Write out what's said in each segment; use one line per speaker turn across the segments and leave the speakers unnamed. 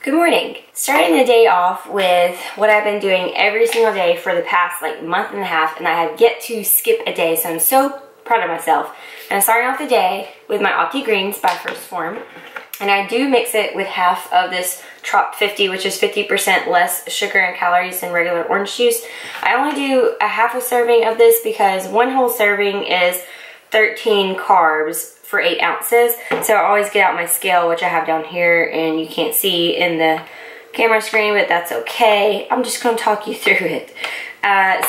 Good morning. Starting the day off with what I've been doing every single day for the past month and a half, and I have yet to skip a day, so I'm so proud of myself. And I'm starting off the day with my Opti Greens by Phorm, and I do mix it with half of this Trop 50, which is 50% less sugar and calories than regular orange juice. I only do a half a serving of this because one whole serving is 13 carbs for 8 ounces. So I always get out my scale, which I have down here, and you can't see in the camera screen, but that's okay. I'm just going to talk you through it.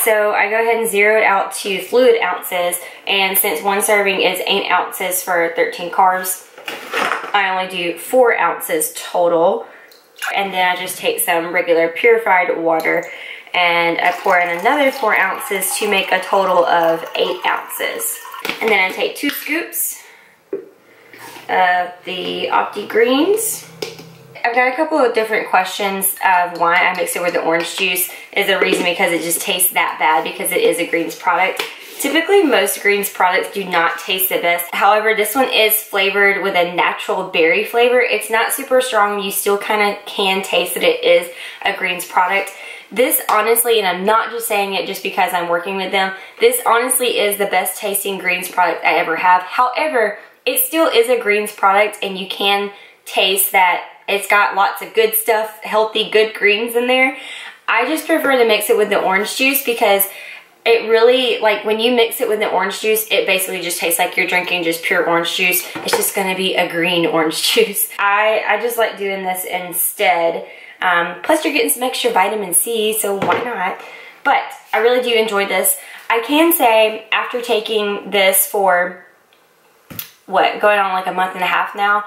So I go ahead and zero it out to fluid ounces, and since one serving is 8 ounces for 13 carbs, I only do 4 ounces total. And then I just take some regular purified water and I pour in another 4 ounces to make a total of 8 ounces. And then I take 2 scoops of the Opti Greens. I've got a couple of different questions of why I mix it with the orange juice. Is the reason because it just tastes that bad because it is a greens product. Typically most greens products do not taste the best. However, this one is flavored with a natural berry flavor. It's not super strong. You still kind of can taste that it is a greens product. This honestly, and I'm not just saying it just because I'm working with them, this honestly is the best tasting greens product I ever have. However, it still is a greens product and you can taste that it's got lots of good stuff, healthy, good greens in there. I just prefer to mix it with the orange juice because it really, when you mix it with the orange juice, it basically just tastes like you're drinking just pure orange juice. It's just gonna be a green orange juice. I just like doing this instead. Plus you're getting some extra vitamin C, so why not? But I really do enjoy this. I can say after taking this for, going on a month and a half now,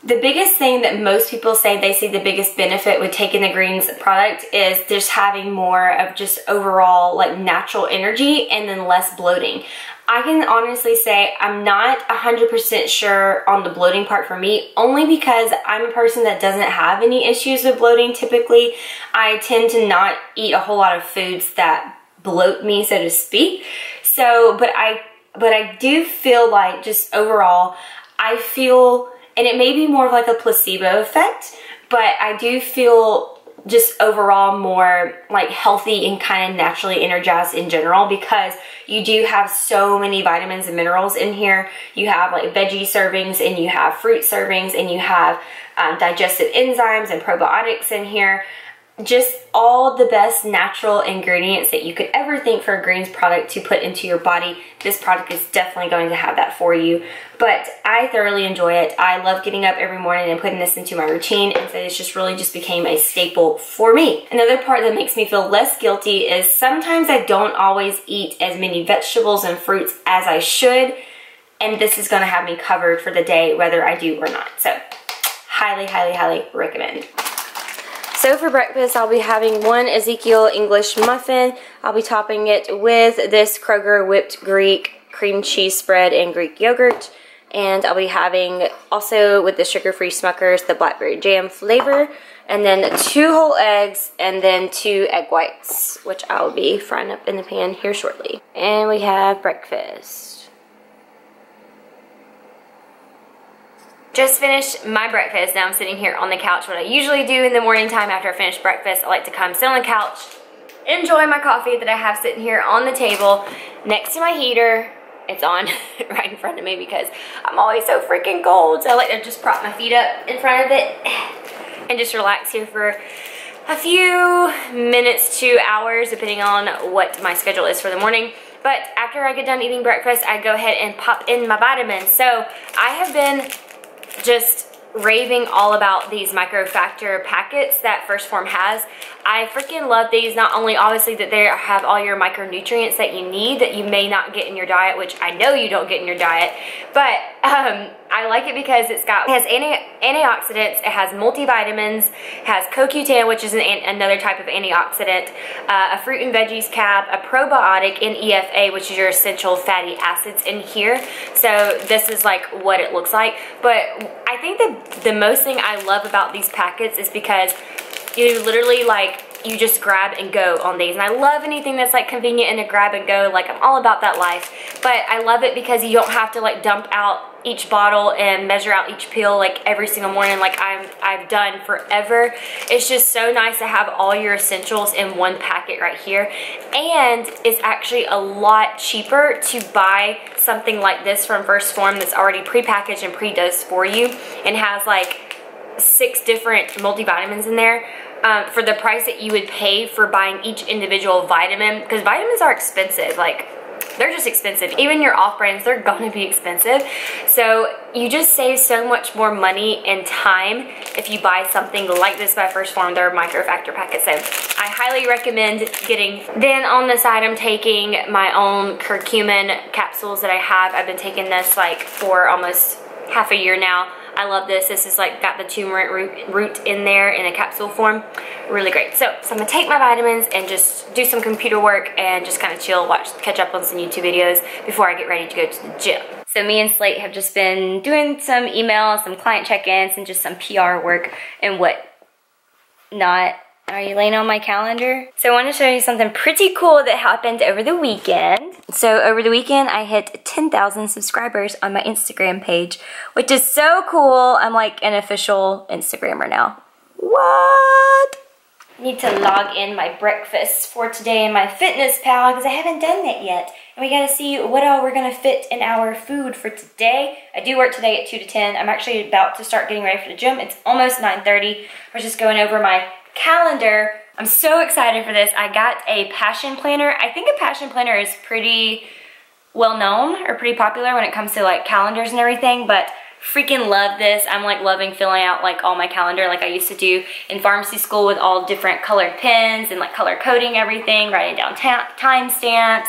the biggest thing that most people say they see the biggest benefit with taking the greens product is just having more of just overall natural energy and then less bloating. I can honestly say I'm not 100% sure on the bloating part for me, only because I'm a person that doesn't have any issues with bloating typically. I tend to not eat a whole lot of foods that bloat me, so to speak. So, but I do feel like just overall, I feel, and it may be more of a placebo effect, but I do feel just overall more healthy and kind of naturally energized in general because you do have so many vitamins and minerals in here. You have veggie servings and you have fruit servings and you have digestive enzymes and probiotics in here. Just all the best natural ingredients that you could ever think for a greens product to put into your body. This product is definitely going to have that for you. But I thoroughly enjoy it. I love getting up every morning and putting this into my routine, and so it's just really just became a staple for me. Another part that makes me feel less guilty is sometimes I don't always eat as many vegetables and fruits as I should, and this is going to have me covered for the day whether I do or not. So highly, highly, highly recommend. So for breakfast, I'll be having one Ezekiel English muffin. I'll be topping it with this Kroger whipped Greek cream cheese spread and Greek yogurt. And I'll be having also with the sugar-free Smuckers, the blackberry jam flavor. And then 2 whole eggs and then 2 egg whites, which I'll be frying up in the pan here shortly. And we have breakfast. Just finished my breakfast. Now I'm sitting here on the couch. What I usually do in the morning time after I finish breakfast, I like to come sit on the couch, enjoy my coffee that I have sitting here on the table next to my heater. It's on right in front of me because I'm always so freaking cold. So I like to just prop my feet up in front of it and just relax here for a few minutes to hours, depending on what my schedule is for the morning. But after I get done eating breakfast, I go ahead and pop in my vitamins. So I have been just raving all about these microfactor packets that Phorm has. I freaking love these. Not only obviously that they have all your micronutrients that you need that you may not get in your diet, which I know you don't get in your diet, but I like it because it has antioxidants, it has multivitamins, it has CoQ10, which is another type of antioxidant, a fruit and veggies cap, a probiotic, and EFA, which is your essential fatty acids in here. So this is what it looks like. But I think the most thing I love about these packets is because you literally you just grab and go on these. And I love anything that's convenient and a grab and go. I'm all about that life. But I love it because you don't have to dump out each bottle and measure out each pill like every single morning like I've done forever. It's just so nice to have all your essentials in one packet right here. And it's actually a lot cheaper to buy something like this from Phorm that's already pre-packaged and pre-dosed for you and has like 6 different multivitamins in there. For the price that you would pay for buying each individual vitamin, because vitamins are expensive, like they're just expensive. Even your off-brands, they're gonna be expensive. So you just save so much more money and time if you buy something like this by Phorm, their microfactor packet. So I highly recommend getting. Then on the side, I'm taking my own curcumin capsules that I have. I've been taking this like for almost half a year now. I love this. This is like got the turmeric root in there in a capsule form. Really great. So I'm gonna take my vitamins and just do some computer work and just kind of chill, catch up on some YouTube videos before I get ready to go to the gym. So me and Slate have just been doing some emails, some client check-ins, and just some PR work and whatnot. Are you laying on my calendar? So I want to show you something pretty cool that happened over the weekend. So over the weekend, I hit 10,000 subscribers on my Instagram page, which is so cool. I'm like an official Instagrammer now. What? I need to log in my breakfast for today in my Fitness Pal because I haven't done that yet. And we gotta see what all we're gonna fit in our food for today. I do work today at 2 to 10. I'm actually about to start getting ready for the gym. It's almost 9:30. We're just going over my calendar. I'm so excited for this. I got a passion planner. I think a passion planner is pretty well known or pretty popular when it comes to like calendars and everything, but freaking love this. I'm like loving filling out like all my calendar like I used to do in pharmacy school with all different colored pens and like color coding everything, writing down timestamps.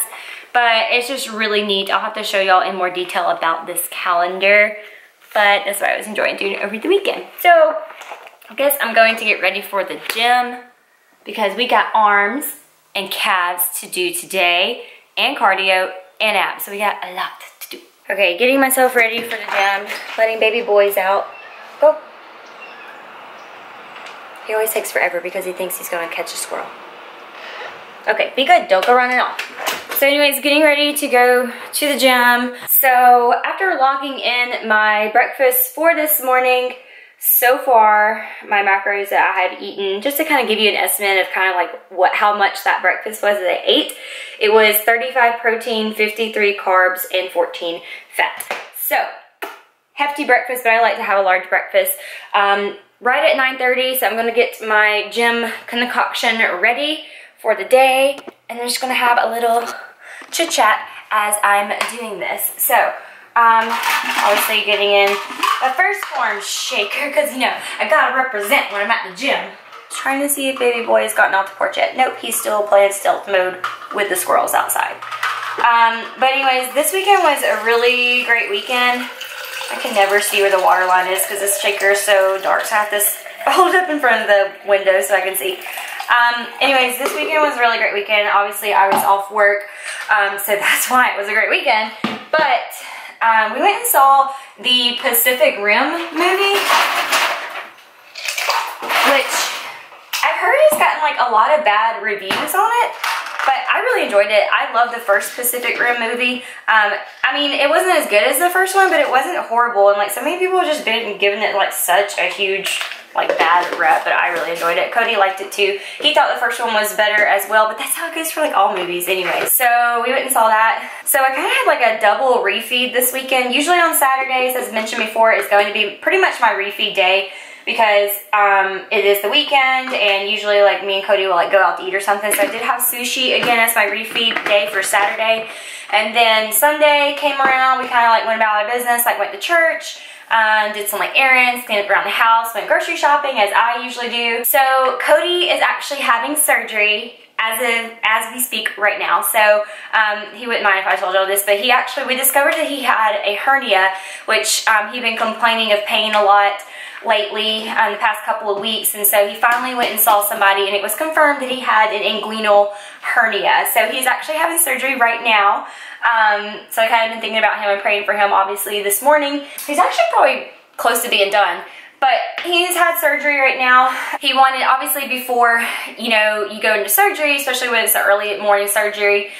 But it's just really neat. I'll have to show y'all in more detail about this calendar, but that's what I was enjoying doing over the weekend. So I guess I'm going to get ready for the gym because we got arms and calves to do today and cardio and abs. So we got a lot to do. Okay, getting myself ready for the gym, letting baby boys out. Go. He always takes forever because he thinks he's gonna catch a squirrel. Okay, be good, don't go running off. So anyways, getting ready to go to the gym. So after logging in my breakfast for this morning, so far, my macros that I have eaten, just to kind of give you an estimate of kind of like how much that breakfast was that I ate, it was 35 protein, 53 carbs, and 14 fat. So, hefty breakfast, but I like to have a large breakfast. Right at 9:30, so I'm going to get my gym concoction ready for the day, and I'm just going to have a little chit chat as I'm doing this. So, obviously getting in the first Phorm shaker because, you know, I gotta represent when I'm at the gym. Trying to see if baby boy has gotten off the porch yet. Nope, he's still playing stealth mode with the squirrels outside. But anyways, this weekend was a really great weekend. I can never see where the water line is because this shaker is so dark, so I have to hold it up in front of the window so I can see. Anyways, this weekend was a really great weekend. Obviously, I was off work, so that's why it was a great weekend. But we went and saw the Pacific Rim movie, which I've heard has gotten like a lot of bad reviews on it, but I really enjoyed it. I love the first Pacific Rim movie. I mean, it wasn't as good as the first one, but it wasn't horrible, and like so many people have just been giving it like such a huge like bad rep, but I really enjoyed it. Cody liked it too. He thought the first one was better as well, but that's how it goes for like all movies anyway. So we went and saw that. So I kind of had like a double refeed this weekend. Usually on Saturdays, as mentioned before, is going to be pretty much my refeed day because it is the weekend and usually like me and Cody will like go out to eat or something. So I did have sushi again as my refeed day for Saturday. And then Sunday came around, we kind of like went about our business, like went to church, did some like errands, cleaned up around the house, went grocery shopping as I usually do. So Cody is actually having surgery as we speak right now. So he wouldn't mind if I told you all this, but we discovered that he had a hernia, which he'd been complaining of pain a lot lately in the past couple of weeks, and so he finally went and saw somebody and it was confirmed that he had an inguinal hernia. So he's actually having surgery right now. So I kind of been thinking about him and praying for him obviously this morning. He's actually probably close to being done.
But he's had surgery right now. He wanted, obviously before, you know, you go into surgery, especially when it's an early morning surgery,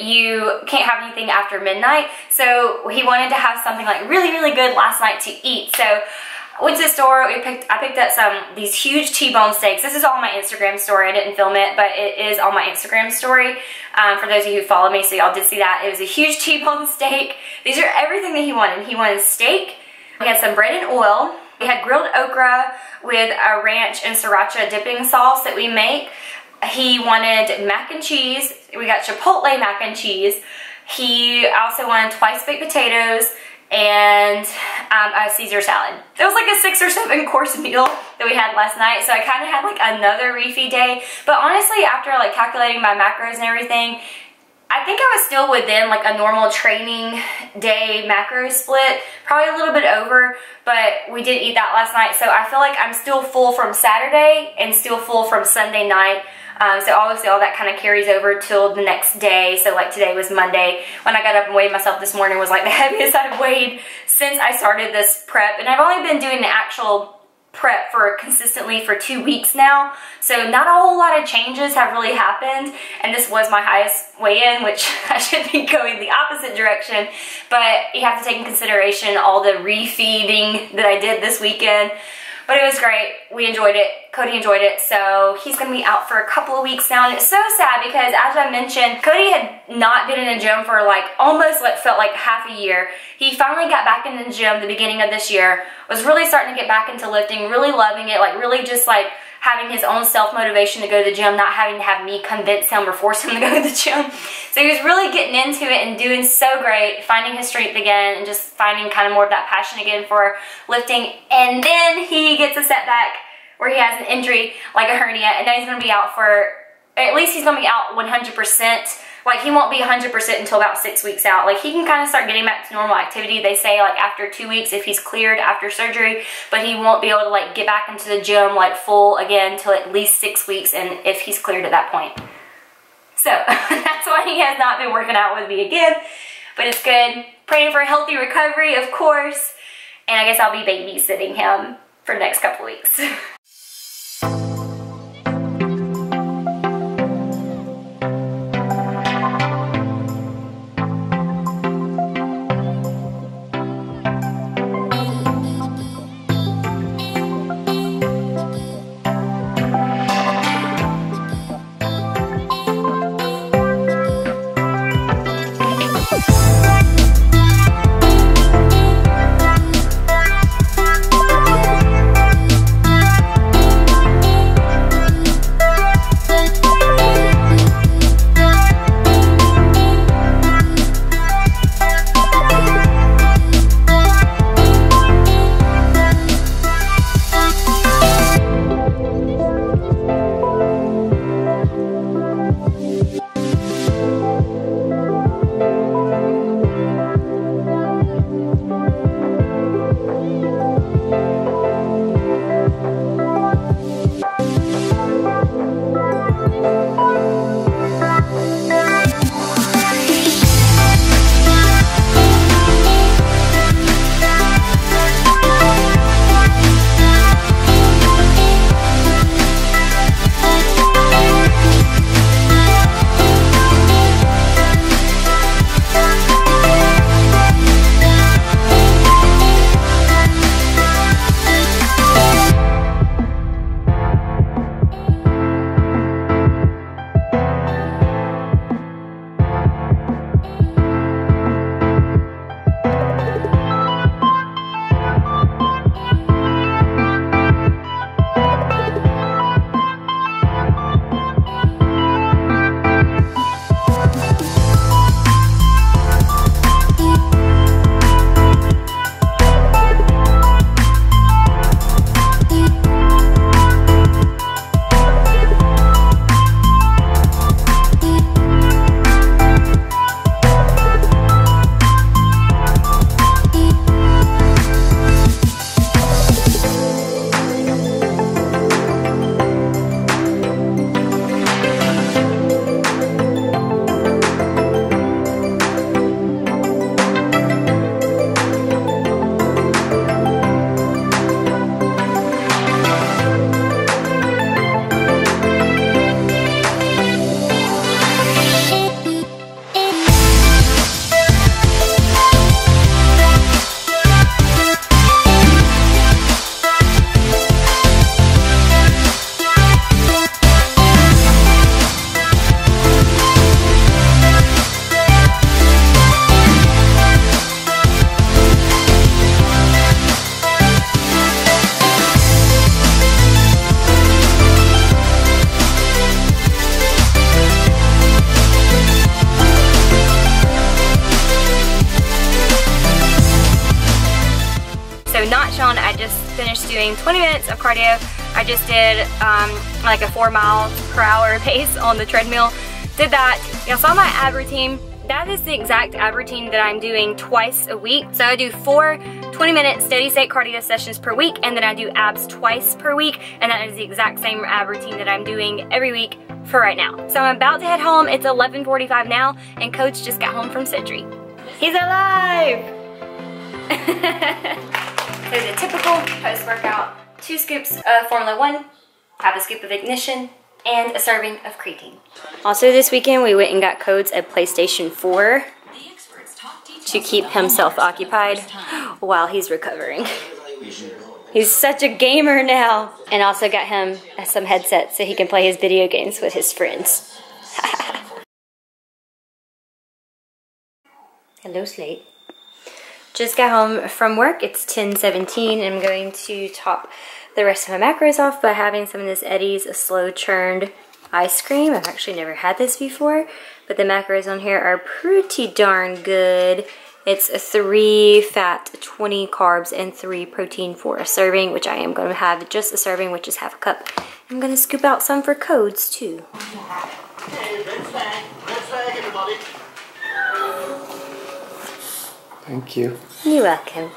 you can't have anything after midnight. So he wanted to have something like really, really good last night to eat. So I went to the store, I picked up these huge T-bone steaks. This is all my Instagram story. I didn't film it, but it is on my Instagram story. For those of you who follow me, so y'all did see that. It was a huge T-bone steak. These are everything that he wanted. He wanted steak. We had some bread and oil. We had grilled okra with a ranch and sriracha dipping sauce that we make. He wanted mac and cheese. We got Chipotle mac and cheese. He also wanted twice baked potatoes and a Caesar salad. It was like a 6 or 7 course meal that we had last night, so I kind of had like another refeed day. But honestly, after like calculating my macros and everything, I think I was still within like a normal training day macro split, probably a little bit over, but we did eat that last night. So I feel like I'm still full from Saturday and still full from Sunday night. So obviously all that kind of carries over till the next day. So like today was Monday. When I got up and weighed myself this morning was like the heaviest I've weighed since I started this prep. And I've only been doing the actual prep consistently for 2 weeks now, so not a whole lot of changes have really happened, and this was my highest weigh-in, which I should be going the opposite direction, but you have to take in consideration all the refeeding that I did this weekend. But it was great. We enjoyed it. Cody enjoyed it. So he's going to be out for a couple of weeks now. And it's so sad because, as I mentioned, Cody had not been in the gym for like almost what felt like half a year. He finally got back in the gym the beginning of this year. Was really starting to get back into lifting. Really loving it. Like really just like having his own self-motivation to go to the gym, not having to have me convince him or force him to go to the gym. So he was really getting into it and doing so great, finding his strength again and just finding kind of more of that passion again for lifting. And then he gets a setback where he has an injury like a hernia, and now he's going to be out for, at least he's going to be out 100%. Like he won't be 100% until about 6 weeks out. Like he can kind of start getting back to normal activity. They say like after 2 weeks if he's cleared after surgery, but he won't be able to like get back into the gym like full again until at least 6 weeks, and if he's cleared at that point. So that's why he has not been working out with me again, but it's good. Praying for a healthy recovery, of course, and I guess I'll be babysitting him for the next couple weeks. doing 20 minutes of cardio. I just did like a 4 miles per hour pace on the treadmill. Did that. Y'all saw my ab routine. That is the exact ab routine that I'm doing twice a week. So I do 4 20-minute steady state cardio sessions per week, and then I do abs twice per week, and that is the exact same ab routine that I'm doing every week for right now. So I'm about to head home. It's 11:45 now, and Coach just got home from surgery. He's alive! So the typical post-workout, 2 scoops of Formula 1, half a scoop of Ignition, and a serving of creatine. Also this weekend we went and got Codes a PlayStation 4 to keep himself occupied while he's recovering. He's such a gamer now. And also got him some headsets so he can play his video games with his friends. Hello, Slate. Just got home from work. It's 10:17 and I'm going to top the rest of my macros off by having some of this Eddie's slow churned ice cream. I've actually never had this before, but the macros on here are pretty darn good. It's 3 fat, 20 carbs, and 3 protein for a serving, which I am going to have just a serving, which is half a cup. I'm going to scoop out some for Codes too.
Hey, red flag, everybody.
Thank you.
You're welcome.